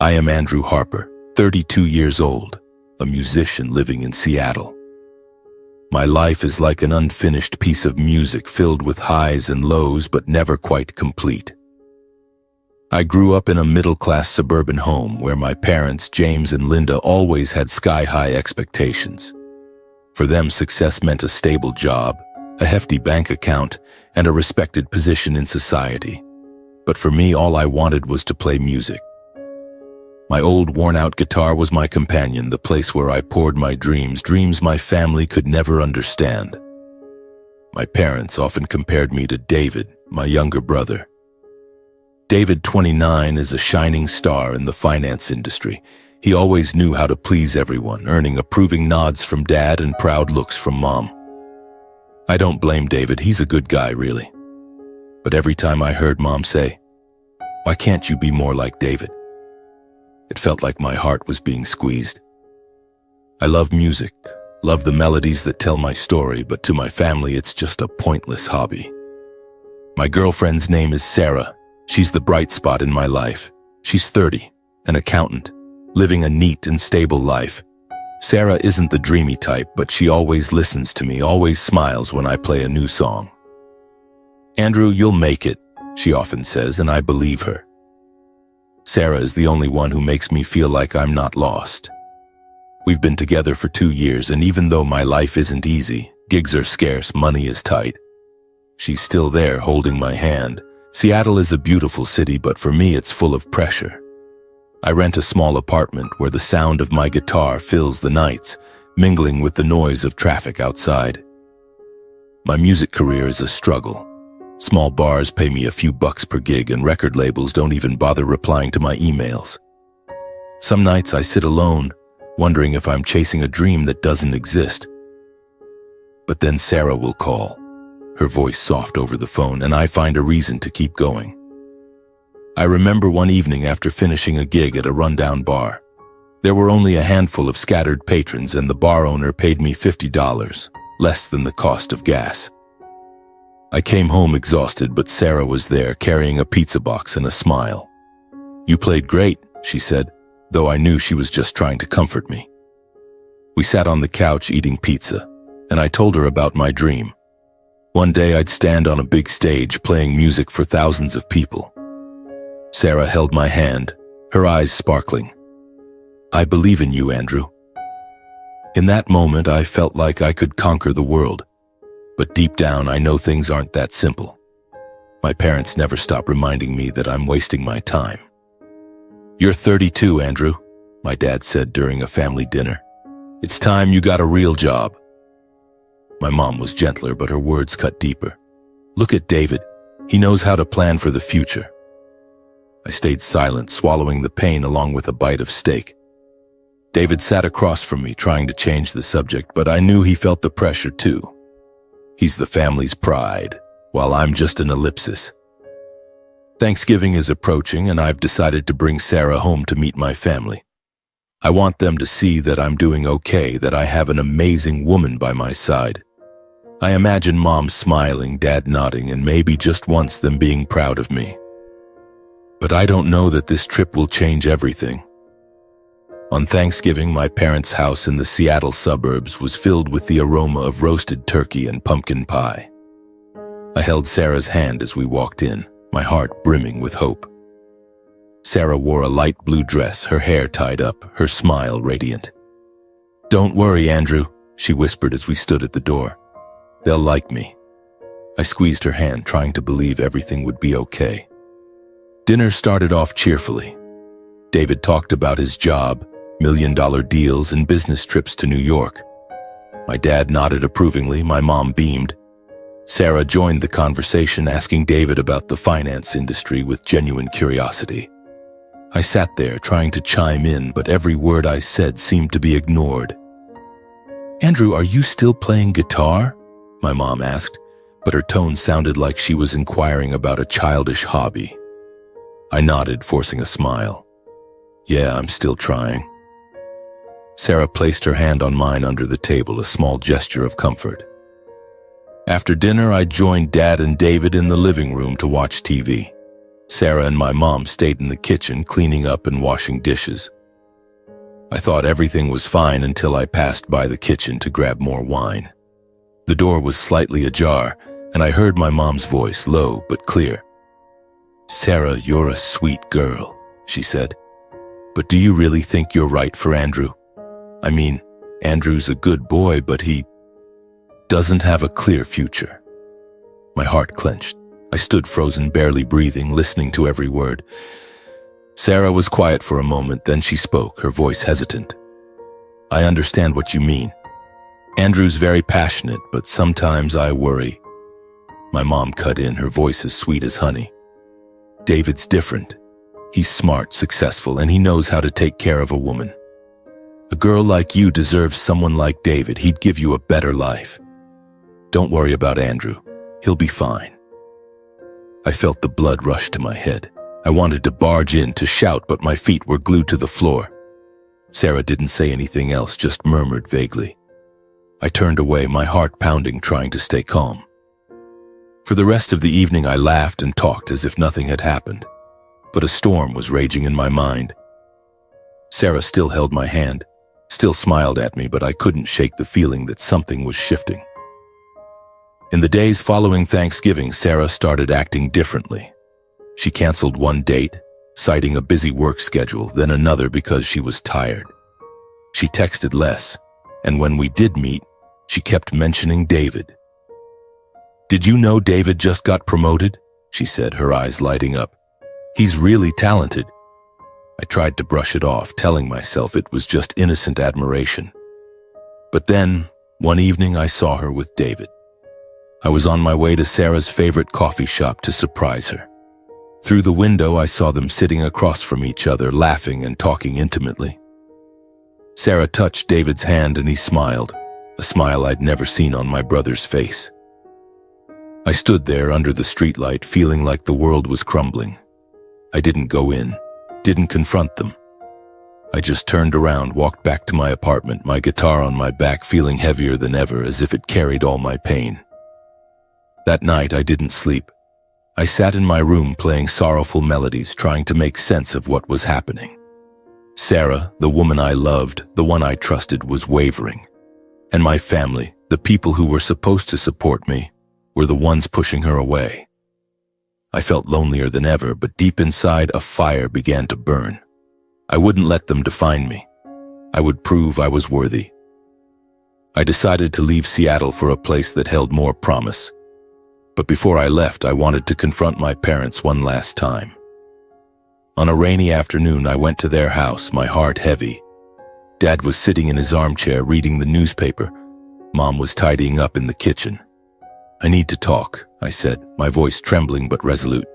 I am Andrew Harper, 32 years old, a musician living in Seattle. My life is like an unfinished piece of music filled with highs and lows but never quite complete. I grew up in a middle-class suburban home where my parents, James and Linda, always had sky-high expectations. For them, success meant a stable job, a hefty bank account, and a respected position in society. But for me, all I wanted was to play music. My old worn-out guitar was my companion, the place where I poured my dreams my family could never understand. My parents often compared me to David, my younger brother. David, 29, is a shining star in the finance industry. He always knew how to please everyone, earning approving nods from Dad and proud looks from Mom. I don't blame David, he's a good guy, really. But every time I heard Mom say, "Why can't you be more like David?" it felt like my heart was being squeezed. I love music, love the melodies that tell my story, but to my family it's just a pointless hobby. My girlfriend's name is Sarah. She's the bright spot in my life. She's 30, an accountant, living a neat and stable life. Sarah isn't the dreamy type, but she always listens to me, always smiles when I play a new song. "Andrew, you'll make it," she often says, and I believe her. Sarah is the only one who makes me feel like I'm not lost. We've been together for 2 years, and even though my life isn't easy, gigs are scarce, money is tight, she's still there holding my hand. Seattle is a beautiful city, but for me it's full of pressure. I rent a small apartment where the sound of my guitar fills the nights, mingling with the noise of traffic outside. My music career is a struggle. Small bars pay me a few bucks per gig, and record labels don't even bother replying to my emails. Some nights I sit alone, wondering if I'm chasing a dream that doesn't exist. But then Sarah will call, her voice soft over the phone, and I find a reason to keep going. I remember one evening after finishing a gig at a rundown bar. There were only a handful of scattered patrons, and the bar owner paid me $50, less than the cost of gas. I came home exhausted, but Sarah was there, carrying a pizza box and a smile. "You played great," she said, though I knew she was just trying to comfort me. We sat on the couch eating pizza, and I told her about my dream. One day I'd stand on a big stage playing music for thousands of people. Sarah held my hand, her eyes sparkling. "I believe in you, Andrew." In that moment, I felt like I could conquer the world. But deep down, I know things aren't that simple. My parents never stop reminding me that I'm wasting my time. "You're 32, Andrew," my dad said during a family dinner. "It's time you got a real job." My mom was gentler, but her words cut deeper. "Look at David. He knows how to plan for the future." I stayed silent, swallowing the pain along with a bite of steak. David sat across from me, trying to change the subject, but I knew he felt the pressure too. He's the family's pride, while I'm just an ellipsis. Thanksgiving is approaching, and I've decided to bring Sarah home to meet my family. I want them to see that I'm doing okay, that I have an amazing woman by my side. I imagine Mom smiling, Dad nodding, and maybe just once them being proud of me. But I don't know that this trip will change everything. On Thanksgiving, my parents' house in the Seattle suburbs was filled with the aroma of roasted turkey and pumpkin pie. I held Sarah's hand as we walked in, my heart brimming with hope. Sarah wore a light blue dress, her hair tied up, her smile radiant. "Don't worry, Andrew," she whispered as we stood at the door. "They'll like me." I squeezed her hand, trying to believe everything would be okay. Dinner started off cheerfully. David talked about his job, million-dollar deals, and business trips to New York. My dad nodded approvingly, my mom beamed. Sarah joined the conversation, asking David about the finance industry with genuine curiosity. I sat there trying to chime in, but every word I said seemed to be ignored. "Andrew, are you still playing guitar?" my mom asked, but her tone sounded like she was inquiring about a childish hobby. I nodded, forcing a smile. "Yeah, I'm still trying." Sarah placed her hand on mine under the table, a small gesture of comfort. After dinner, I joined Dad and David in the living room to watch TV. Sarah and my mom stayed in the kitchen cleaning up and washing dishes. I thought everything was fine until I passed by the kitchen to grab more wine. The door was slightly ajar, and I heard my mom's voice, low but clear. "Sarah, you're a sweet girl," she said. "But do you really think you're right for Andrew? I mean, Andrew's a good boy, but he doesn't have a clear future." My heart clenched. I stood frozen, barely breathing, listening to every word. Sarah was quiet for a moment, then she spoke, her voice hesitant. "I understand what you mean. Andrew's very passionate, but sometimes I worry." My mom cut in, her voice as sweet as honey. "David's different. He's smart, successful, and he knows how to take care of a woman. A girl like you deserves someone like David. He'd give you a better life. Don't worry about Andrew. He'll be fine." I felt the blood rush to my head. I wanted to barge in, to shout, but my feet were glued to the floor. Sarah didn't say anything else, just murmured vaguely. I turned away, my heart pounding, trying to stay calm. For the rest of the evening I laughed and talked as if nothing had happened, but a storm was raging in my mind. Sarah still held my hand, still smiled at me, but I couldn't shake the feeling that something was shifting. In the days following Thanksgiving, Sarah started acting differently. She canceled one date, citing a busy work schedule, then another because she was tired. She texted less, and when we did meet, she kept mentioning David. "Did you know David just got promoted?" she said, her eyes lighting up. "He's really talented." I tried to brush it off, telling myself it was just innocent admiration. But then, one evening I saw her with David. I was on my way to Sarah's favorite coffee shop to surprise her. Through the window, I saw them sitting across from each other, laughing and talking intimately. Sarah touched David's hand and he smiled, a smile I'd never seen on my brother's face. I stood there under the streetlight, feeling like the world was crumbling. I didn't go in, didn't confront them. I just turned around, walked back to my apartment, my guitar on my back, feeling heavier than ever, as if it carried all my pain. That night, I didn't sleep. I sat in my room playing sorrowful melodies, trying to make sense of what was happening. Sarah, the woman I loved, the one I trusted, was wavering. And my family, the people who were supposed to support me, were the ones pushing her away. I felt lonelier than ever, but deep inside, a fire began to burn. I wouldn't let them define me. I would prove I was worthy. I decided to leave Seattle for a place that held more promise. But before I left, I wanted to confront my parents one last time. On a rainy afternoon, I went to their house, my heart heavy. Dad was sitting in his armchair reading the newspaper. Mom was tidying up in the kitchen. "I need to talk," I said, my voice trembling but resolute.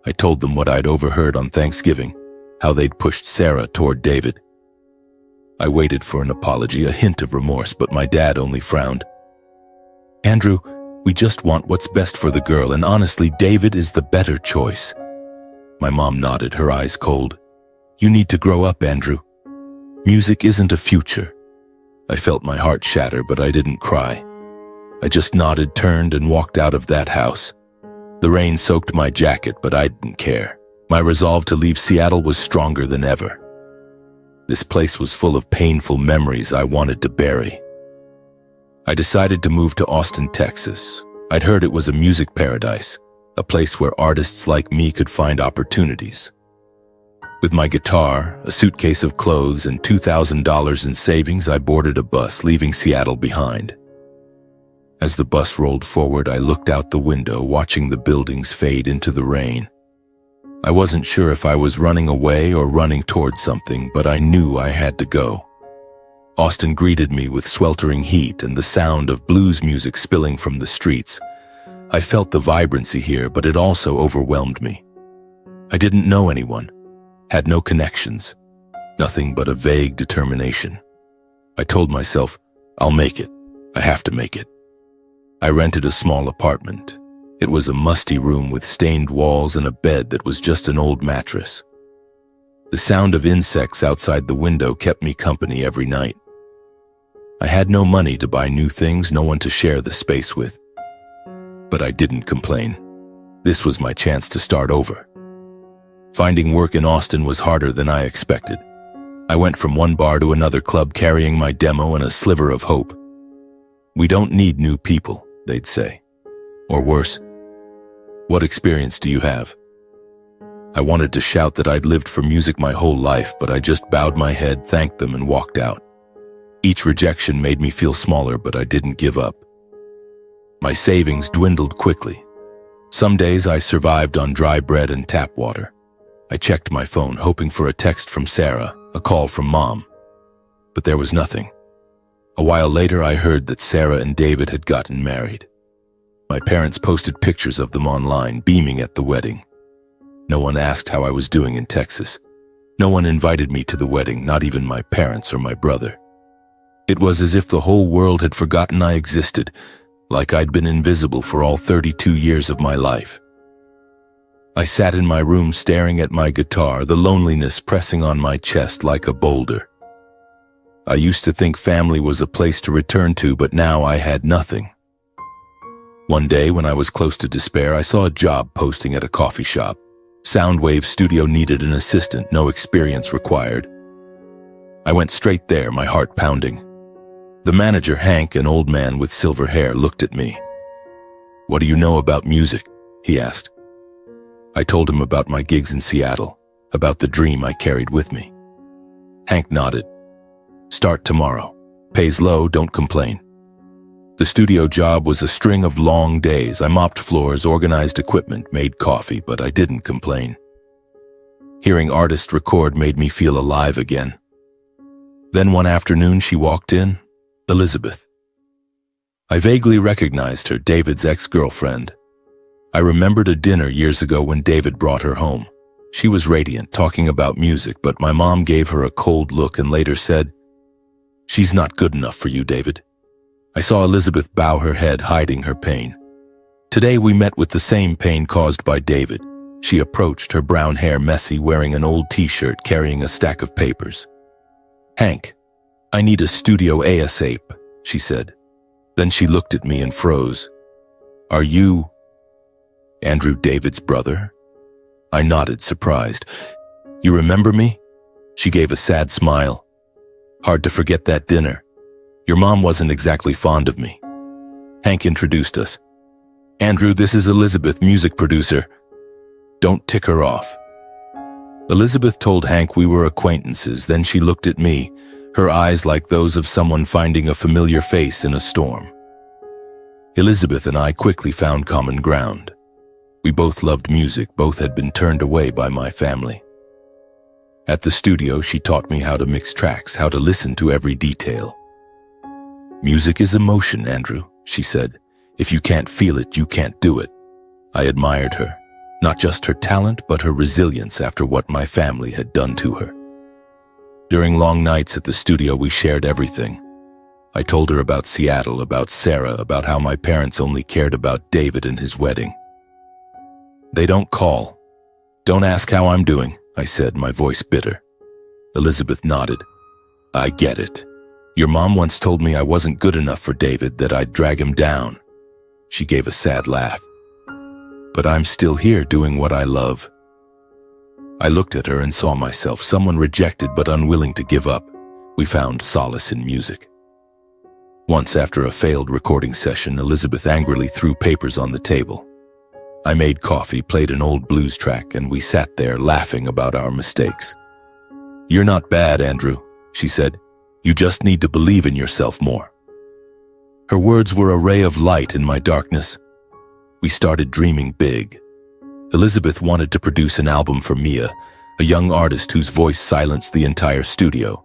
I told them what I'd overheard on Thanksgiving, how they'd pushed Sarah toward David. I waited for an apology, a hint of remorse, but my dad only frowned. "Andrew, we just want what's best for the girl, and honestly, David is the better choice." My mom nodded, her eyes cold. "You need to grow up, Andrew. Music isn't a future." I felt my heart shatter, but I didn't cry. I just nodded, turned, and walked out of that house. The rain soaked my jacket, but I didn't care. My resolve to leave Seattle was stronger than ever. This place was full of painful memories I wanted to bury. I decided to move to Austin, Texas. I'd heard it was a music paradise, a place where artists like me could find opportunities. With my guitar, a suitcase of clothes, and $2,000 in savings, I boarded a bus, leaving Seattle behind. As the bus rolled forward, I looked out the window, watching the buildings fade into the rain. I wasn't sure if I was running away or running towards something, but I knew I had to go. Austin greeted me with sweltering heat and the sound of blues music spilling from the streets. I felt the vibrancy here, but it also overwhelmed me. I didn't know anyone, had no connections, nothing but a vague determination. I told myself, I'll make it. I have to make it. I rented a small apartment. It was a musty room with stained walls and a bed that was just an old mattress. The sound of insects outside the window kept me company every night. I had no money to buy new things, no one to share the space with. But I didn't complain. This was my chance to start over. Finding work in Austin was harder than I expected. I went from one bar to another club carrying my demo and a sliver of hope. "We don't need new people," they'd say. Or worse, "What experience do you have?" I wanted to shout that I'd lived for music my whole life, but I just bowed my head, thanked them, and walked out. Each rejection made me feel smaller, but I didn't give up. My savings dwindled quickly. Some days I survived on dry bread and tap water. I checked my phone, hoping for a text from Sarah, a call from Mom. But there was nothing. A while later, I heard that Sarah and David had gotten married. My parents posted pictures of them online, beaming at the wedding. No one asked how I was doing in Texas. No one invited me to the wedding, not even my parents or my brother. It was as if the whole world had forgotten I existed, like I'd been invisible for all 32 years of my life. I sat in my room staring at my guitar, the loneliness pressing on my chest like a boulder. I used to think family was a place to return to, but now I had nothing. One day, when I was close to despair, I saw a job posting at a coffee shop. Soundwave Studio needed an assistant, no experience required. I went straight there, my heart pounding. The manager, Hank, an old man with silver hair, looked at me. "What do you know about music?" he asked. I told him about my gigs in Seattle, about the dream I carried with me. Hank nodded. "Start tomorrow. Pays low, don't complain." The studio job was a string of long days. I mopped floors, organized equipment, made coffee, but I didn't complain. Hearing artists record made me feel alive again. Then one afternoon she walked in, Elizabeth. I vaguely recognized her, David's ex-girlfriend. I remembered a dinner years ago when David brought her home. She was radiant, talking about music, but my mom gave her a cold look and later said, "She's not good enough for you, David." I saw Elizabeth bow her head, hiding her pain. Today we met with the same pain caused by David. She approached, her brown hair messy, wearing an old t-shirt, carrying a stack of papers. "Hank, I need a studio ASAP," she said. Then she looked at me and froze. "Are you Andrew, David's brother?" I nodded, surprised. "You remember me?" She gave a sad smile. "Hard to forget that dinner. Your mom wasn't exactly fond of me." Hank introduced us. "Andrew, this is Elizabeth, music producer. Don't tick her off." Elizabeth told Hank we were acquaintances, then she looked at me, her eyes like those of someone finding a familiar face in a storm. Elizabeth and I quickly found common ground. We both loved music, both had been turned away by my family. At the studio, she taught me how to mix tracks, how to listen to every detail. "Music is emotion, Andrew," she said. "If you can't feel it, you can't do it." I admired her, not just her talent, but her resilience after what my family had done to her. During long nights at the studio, we shared everything. I told her about Seattle, about Sarah, about how my parents only cared about David and his wedding. "They don't call. Don't ask how I'm doing," I said, my voice bitter. Elizabeth nodded. "I get it. Your mom once told me I wasn't good enough for David, that I'd drag him down." She gave a sad laugh. "But I'm still here doing what I love." I looked at her and saw myself, someone rejected but unwilling to give up. We found solace in music. Once, after a failed recording session, Elizabeth angrily threw papers on the table. I made coffee, played an old blues track, and we sat there laughing about our mistakes. "You're not bad, Andrew," she said. "You just need to believe in yourself more." Her words were a ray of light in my darkness. We started dreaming big. Elizabeth wanted to produce an album for Mia, a young artist whose voice silenced the entire studio.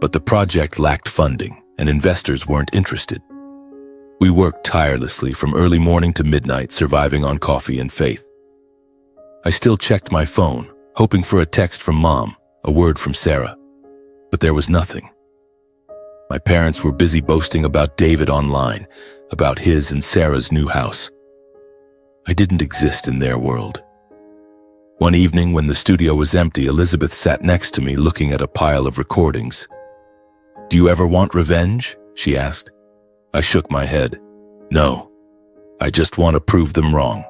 But the project lacked funding, and investors weren't interested. We worked tirelessly from early morning to midnight, surviving on coffee and faith. I still checked my phone, hoping for a text from Mom, a word from Sarah. But there was nothing. My parents were busy boasting about David online, about his and Sarah's new house. I didn't exist in their world. One evening, when the studio was empty, Elizabeth sat next to me looking at a pile of recordings. "Do you ever want revenge?" she asked. I shook my head. "No, I just want to prove them wrong."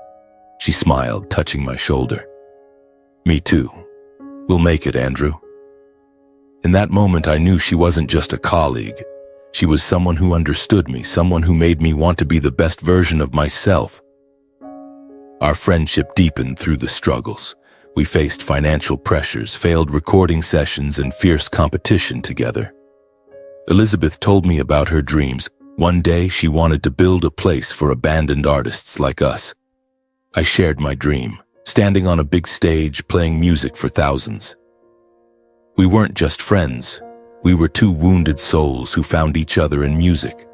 She smiled, touching my shoulder. Me too. We'll make it, Andrew. In that moment, I knew she wasn't just a colleague. She was someone who understood me, someone who made me want to be the best version of myself. Our friendship deepened through the struggles. We faced financial pressures, failed recording sessions, and fierce competition together. Elizabeth told me about her dreams. One day, she wanted to build a place for abandoned artists like us. I shared my dream, standing on a big stage, playing music for thousands. We weren't just friends. We were two wounded souls who found each other in music.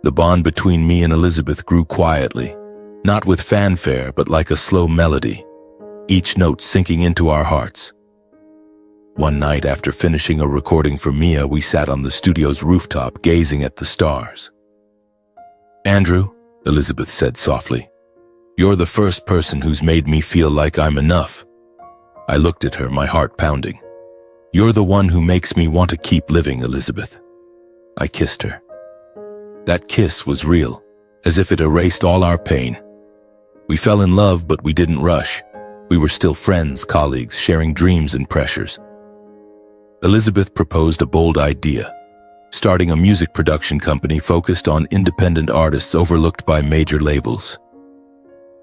The bond between me and Elizabeth grew quietly, not with fanfare, but like a slow melody, each note sinking into our hearts. One night after finishing a recording for Mia, we sat on the studio's rooftop gazing at the stars. "Andrew," Elizabeth said softly, "you're the first person who's made me feel like I'm enough." I looked at her, my heart pounding. "You're the one who makes me want to keep living, Elizabeth." I kissed her. That kiss was real, as if it erased all our pain. We fell in love, but we didn't rush. We were still friends, colleagues, sharing dreams and pressures. Elizabeth proposed a bold idea, starting a music production company focused on independent artists overlooked by major labels.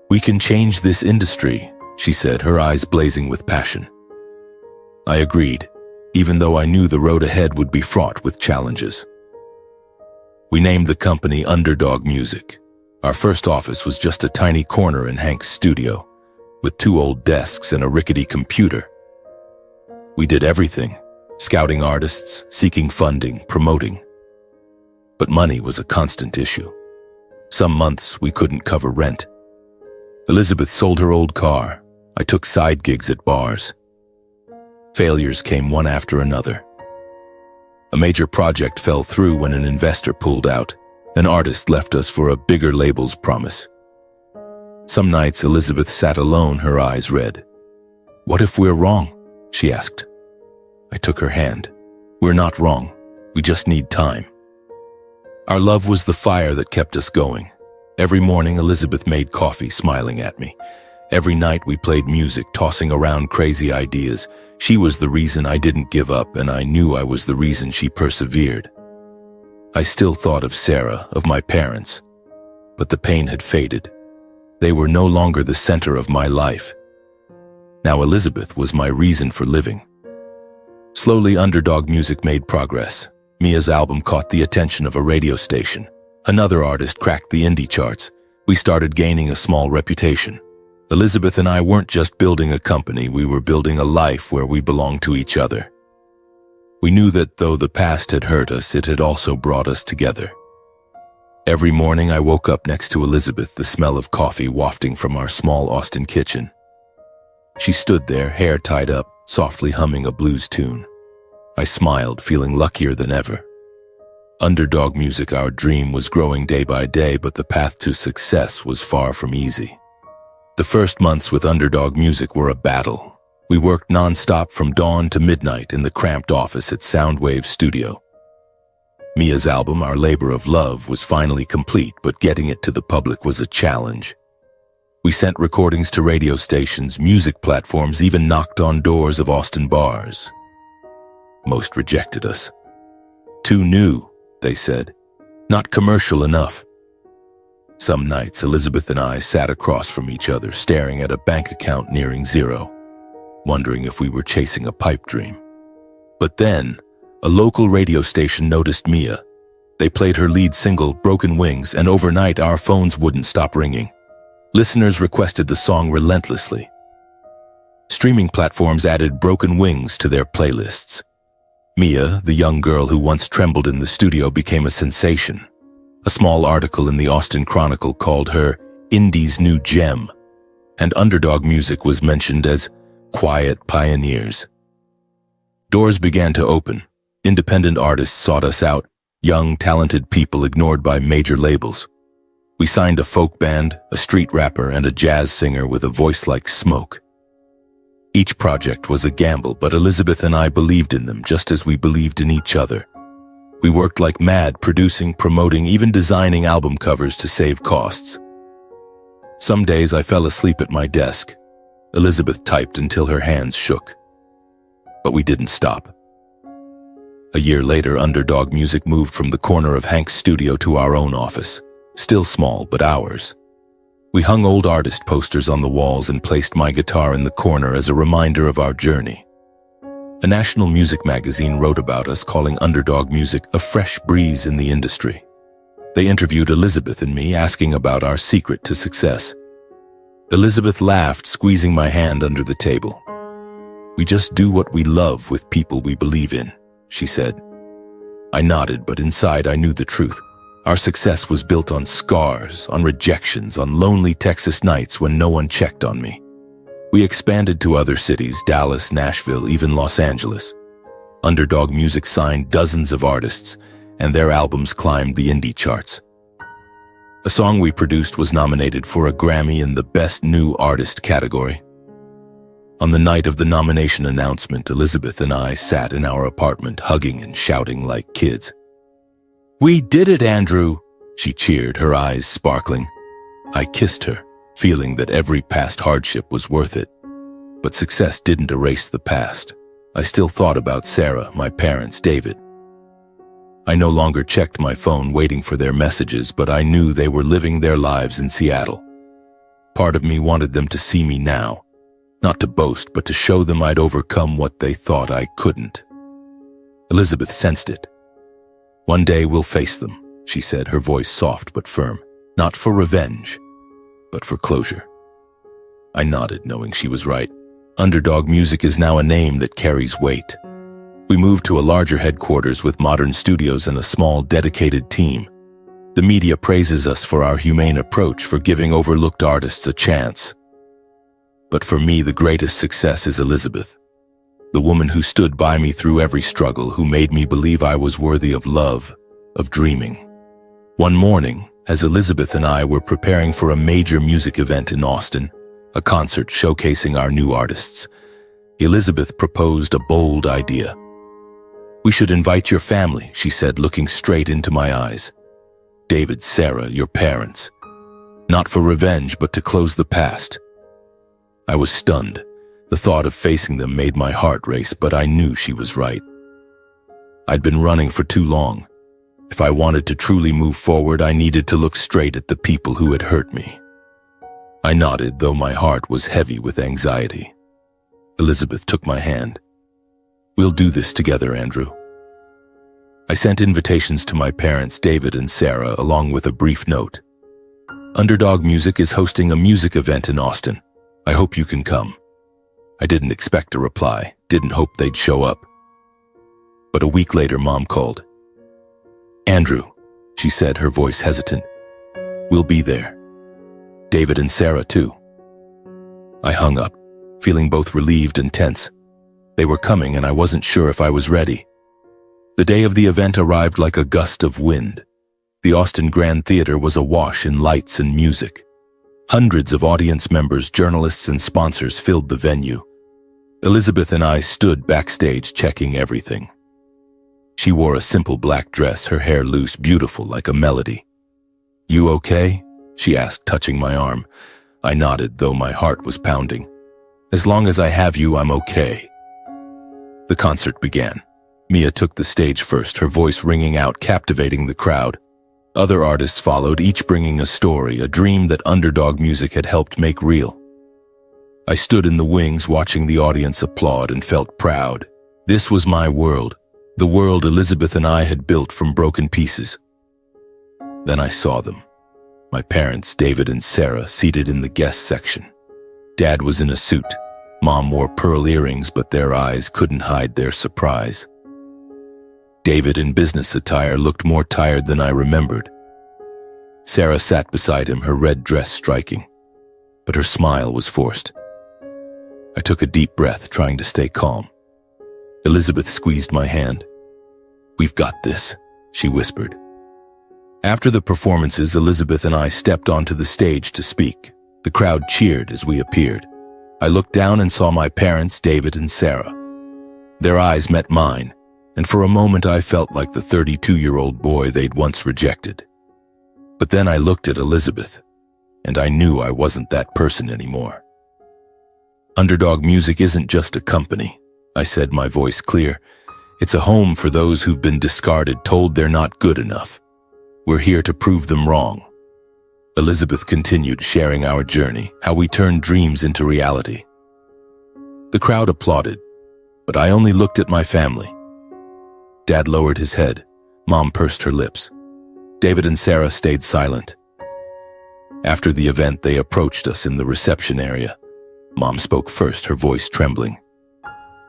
"We can change this industry," she said, her eyes blazing with passion. I agreed, even though I knew the road ahead would be fraught with challenges. We named the company Underdog Music. Our first office was just a tiny corner in Hank's studio, with 2 old desks and a rickety computer. We did everything, scouting artists, seeking funding, promoting. But money was a constant issue. Some months we couldn't cover rent. Elizabeth sold her old car. I took side gigs at bars. Failures came one after another. A major project fell through when an investor pulled out. An artist left us for a bigger label's promise. Some nights Elizabeth sat alone, her eyes red. "What if we're wrong?" she asked. I took her hand. "We're not wrong. We just need time." Our love was the fire that kept us going. Every morning Elizabeth made coffee, smiling at me. Every night we played music, tossing around crazy ideas. She was the reason I didn't give up, and I knew I was the reason she persevered. I still thought of Sarah, of my parents, but the pain had faded. They were no longer the center of my life. Now Elizabeth was my reason for living. Slowly, Underdog Music made progress. Mia's album caught the attention of a radio station. Another artist cracked the indie charts. We started gaining a small reputation. Elizabeth and I weren't just building a company, we were building a life where we belonged to each other. We knew that though the past had hurt us, it had also brought us together. Every morning I woke up next to Elizabeth, the smell of coffee wafting from our small Austin kitchen. She stood there, hair tied up, softly humming a blues tune. I smiled, feeling luckier than ever. Underdog Music, our dream, was growing day by day, but the path to success was far from easy. The first months with Underdog Music were a battle. We worked non-stop from dawn to midnight in the cramped office at Soundwave Studio. Mia's album, Our Labor of Love, was finally complete, but getting it to the public was a challenge. We sent recordings to radio stations, music platforms, even knocked on doors of Austin bars. Most rejected us. "Too new," they said. "Not commercial enough." Some nights, Elizabeth and I sat across from each other, staring at a bank account nearing zero, wondering if we were chasing a pipe dream. But then, a local radio station noticed Mia. They played her lead single, Broken Wings, and overnight our phones wouldn't stop ringing. Listeners requested the song relentlessly. Streaming platforms added Broken Wings to their playlists. Mia, the young girl who once trembled in the studio, became a sensation. A small article in the Austin Chronicle called her Indie's new gem, and Underdog Music was mentioned as quiet pioneers. Doors began to open. Independent artists sought us out, young, talented people ignored by major labels. We signed a folk band, a street rapper, and a jazz singer with a voice like smoke. Each project was a gamble, but Elizabeth and I believed in them just as we believed in each other. We worked like mad, producing, promoting, even designing album covers to save costs. Some days I fell asleep at my desk. Elizabeth typed until her hands shook. But we didn't stop. A year later, Underdog Music moved from the corner of Hank's studio to our own office. Still small, but ours. We hung old artist posters on the walls and placed my guitar in the corner as a reminder of our journey. A national music magazine wrote about us, calling Underdog Music a fresh breeze in the industry. They interviewed Elizabeth and me, asking about our secret to success. Elizabeth laughed, squeezing my hand under the table. "We just do what we love with people we believe in," she said. I nodded, but inside I knew the truth. Our success was built on scars, on rejections, on lonely Texas nights when no one checked on me. We expanded to other cities, Dallas, Nashville, even Los Angeles. Underdog Music signed dozens of artists, and their albums climbed the indie charts. A song we produced was nominated for a Grammy in the Best New Artist category. On the night of the nomination announcement, Elizabeth and I sat in our apartment, hugging and shouting like kids. "We did it, Andrew!" she cheered, her eyes sparkling. I kissed her, feeling that every past hardship was worth it. But success didn't erase the past. I still thought about Sarah, my parents, David. I no longer checked my phone waiting for their messages, but I knew they were living their lives in Seattle. Part of me wanted them to see me now, not to boast, but to show them I'd overcome what they thought I couldn't. Elizabeth sensed it. "One day we'll face them," she said, her voice soft but firm. "Not for revenge, but for closure." I nodded, knowing she was right. Underdog Music is now a name that carries weight. We moved to a larger headquarters with modern studios and a small, dedicated team. The media praises us for our humane approach, for giving overlooked artists a chance. But for me, the greatest success is Elizabeth, the woman who stood by me through every struggle, who made me believe I was worthy of love, of dreaming. One morning, as Elizabeth and I were preparing for a major music event in Austin, a concert showcasing our new artists, Elizabeth proposed a bold idea. "We should invite your family," she said, looking straight into my eyes. "David, Sarah, your parents. Not for revenge, but to close the past." I was stunned. The thought of facing them made my heart race, but I knew she was right. I'd been running for too long. If I wanted to truly move forward, I needed to look straight at the people who had hurt me. I nodded, though my heart was heavy with anxiety. Elizabeth took my hand. "We'll do this together, Andrew." I sent invitations to my parents, David and Sarah, along with a brief note. "Underdog Music is hosting a music event in Austin. I hope you can come." I didn't expect a reply, didn't hope they'd show up. But a week later, Mom called. "Andrew," she said, her voice hesitant, "we'll be there. David and Sarah, too." I hung up, feeling both relieved and tense. They were coming, and I wasn't sure if I was ready. The day of the event arrived like a gust of wind. The Austin Grand Theater was awash in lights and music. Hundreds of audience members, journalists, and sponsors filled the venue. Elizabeth and I stood backstage, checking everything. She wore a simple black dress, her hair loose, beautiful like a melody. "You okay?" she asked, touching my arm. I nodded, though my heart was pounding. "As long as I have you, I'm okay." The concert began. Mia took the stage first, her voice ringing out, captivating the crowd. Other artists followed, each bringing a story, a dream that Underdog Music had helped make real. I stood in the wings, watching the audience applaud, and felt proud. This was my world, the world Elizabeth and I had built from broken pieces. Then I saw them. My parents, David and Sarah, seated in the guest section. Dad was in a suit. Mom wore pearl earrings, but their eyes couldn't hide their surprise. David, in business attire, looked more tired than I remembered. Sarah sat beside him, her red dress striking, but her smile was forced. I took a deep breath, trying to stay calm. Elizabeth squeezed my hand. "We've got this," she whispered. After the performances, Elizabeth and I stepped onto the stage to speak. The crowd cheered as we appeared. I looked down and saw my parents, David and Sarah. Their eyes met mine, and for a moment I felt like the 32-year-old boy they'd once rejected. But then I looked at Elizabeth, and I knew I wasn't that person anymore. Underdog Music isn't just a company, I said, my voice clear. It's a home for those who've been discarded, told they're not good enough. We're here to prove them wrong. Elizabeth continued, sharing our journey, how we turned dreams into reality. The crowd applauded, but I only looked at my family. Dad lowered his head. Mom pursed her lips. David and Sarah stayed silent. After the event, they approached us in the reception area. Mom spoke first, her voice trembling.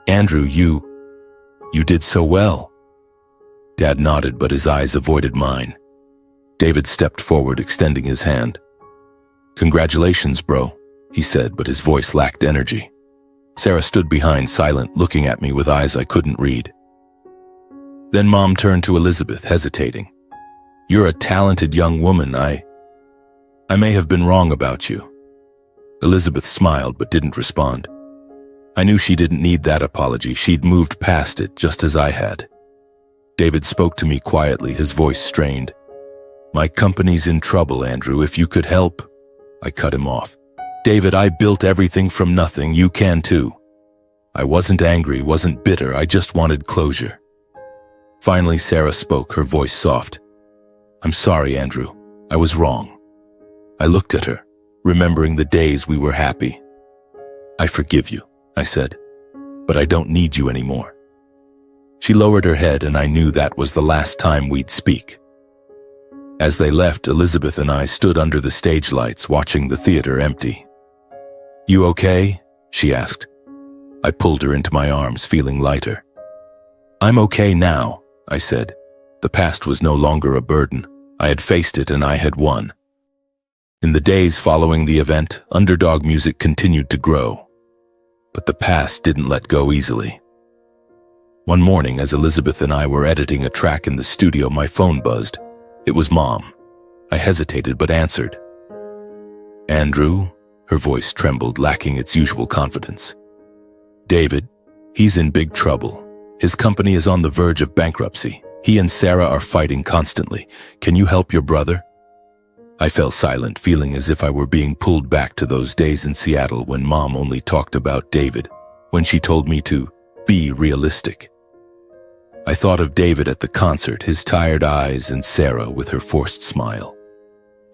Andrew, you did so well. Dad nodded, but his eyes avoided mine. David stepped forward, extending his hand. Congratulations, bro, he said, but his voice lacked energy. Sarah stood behind, silent, looking at me with eyes I couldn't read. Then Mom turned to Elizabeth, hesitating. You're a talented young woman. I may have been wrong about you. Elizabeth smiled but didn't respond. I knew she didn't need that apology. She'd moved past it, just as I had. David spoke to me quietly, his voice strained. My company's in trouble, Andrew. If you could help. I cut him off. David, I built everything from nothing. You can too. I wasn't angry, wasn't bitter. I just wanted closure. Finally, Sarah spoke, her voice soft. I'm sorry, Andrew. I was wrong. I looked at her, remembering the days we were happy. I forgive you, I said, but I don't need you anymore. She lowered her head, and I knew that was the last time we'd speak. As they left, Elizabeth and I stood under the stage lights, watching the theater empty. You okay? She asked. I pulled her into my arms, feeling lighter. I'm okay now, I said. The past was no longer a burden. I had faced it, and I had won. In the days following the event, Underdog Music continued to grow. But the past didn't let go easily. One morning, as Elizabeth and I were editing a track in the studio, my phone buzzed. It was Mom. I hesitated but answered. Andrew, her voice trembled, lacking its usual confidence. David, he's in big trouble. His company is on the verge of bankruptcy. He and Sarah are fighting constantly. Can you help your brother? I fell silent, feeling as if I were being pulled back to those days in Seattle when Mom only talked about David, when she told me to be realistic. I thought of David at the concert, his tired eyes, and Sarah with her forced smile.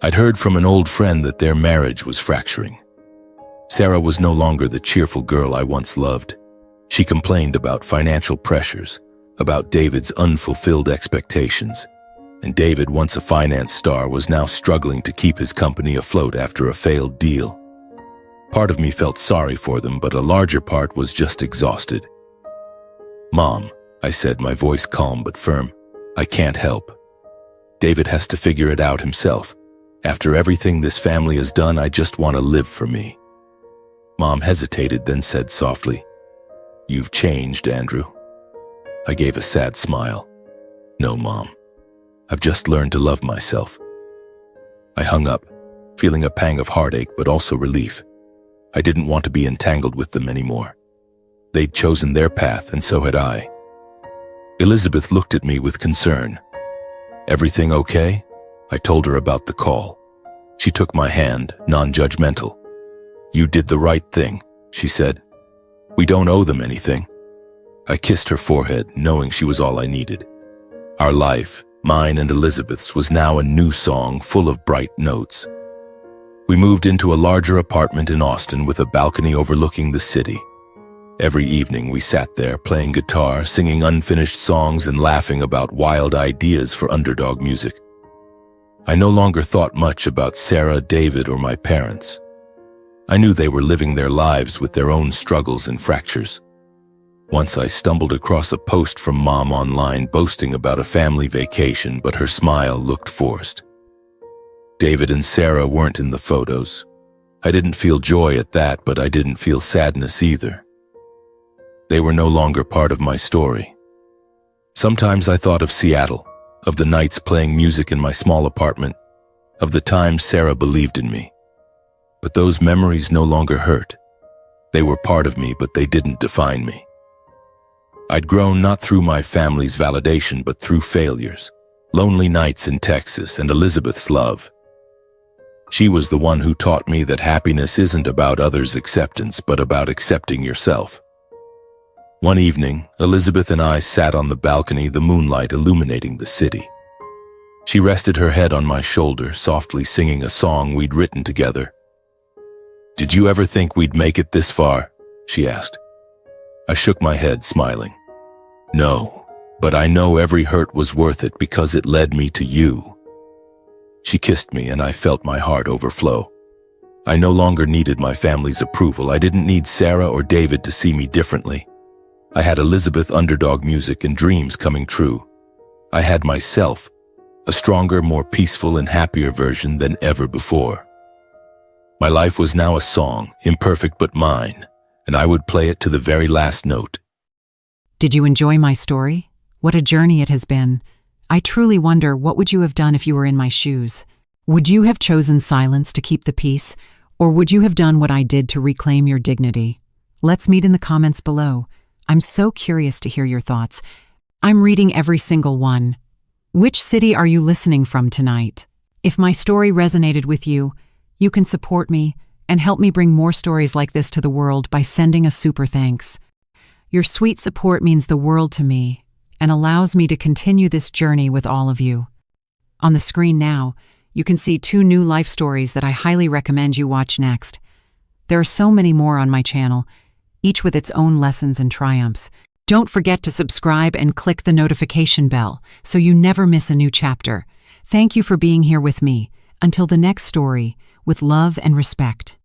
I'd heard from an old friend that their marriage was fracturing. Sarah was no longer the cheerful girl I once loved. She complained about financial pressures, about David's unfulfilled expectations, and David, once a finance star, was now struggling to keep his company afloat after a failed deal. Part of me felt sorry for them, but a larger part was just exhausted. Mom, I said, my voice calm but firm, I can't help. David has to figure it out himself. After everything this family has done, I just want to live for me. Mom hesitated, then said softly, You've changed, Andrew. I gave a sad smile. No, Mom. I've just learned to love myself. I hung up, feeling a pang of heartache but also relief. I didn't want to be entangled with them anymore. They'd chosen their path, and so had I. Elizabeth looked at me with concern. Everything okay? I told her about the call. She took my hand, non-judgmental. You did the right thing, she said. We don't owe them anything. I kissed her forehead, knowing she was all I needed. Our life, mine and Elizabeth's, was now a new song full of bright notes. We moved into a larger apartment in Austin with a balcony overlooking the city. Every evening we sat there playing guitar, singing unfinished songs, and laughing about wild ideas for Underdog Music. I no longer thought much about Sarah, David, or my parents. I knew they were living their lives with their own struggles and fractures. Once I stumbled across a post from Mom online boasting about a family vacation, but her smile looked forced. David and Sarah weren't in the photos. I didn't feel joy at that, but I didn't feel sadness either. They were no longer part of my story. Sometimes I thought of Seattle, of the nights playing music in my small apartment, of the times Sarah believed in me. But those memories no longer hurt. They were part of me, but they didn't define me. I'd grown not through my family's validation, but through failures, lonely nights in Texas, and Elizabeth's love. She was the one who taught me that happiness isn't about others' acceptance, but about accepting yourself. One evening, Elizabeth and I sat on the balcony, the moonlight illuminating the city. She rested her head on my shoulder, softly singing a song we'd written together. "Did you ever think we'd make it this far?" she asked. I shook my head, smiling. "No, but I know every hurt was worth it because it led me to you." She kissed me and I felt my heart overflow. I no longer needed my family's approval. I didn't need Sarah or David to see me differently. I had Elizabeth underdog music and dreams coming true. I had myself, a stronger, more peaceful and happier version than ever before. My life was now a song, imperfect but mine, and I would play it to the very last note. Did you enjoy my story? What a journey it has been. I truly wonder, what would you have done if you were in my shoes? Would you have chosen silence to keep the peace, or would you have done what I did to reclaim your dignity? Let's meet in the comments below. I'm so curious to hear your thoughts. I'm reading every single one. Which city are you listening from tonight? If my story resonated with you, you can support me and help me bring more stories like this to the world by sending a super thanks. Your sweet support means the world to me and allows me to continue this journey with all of you. On the screen now, you can see 2 new life stories that I highly recommend you watch next. There are so many more on my channel, each with its own lessons and triumphs. Don't forget to subscribe and click the notification bell so you never miss a new chapter. Thank you for being here with me. Until the next story, with love and respect.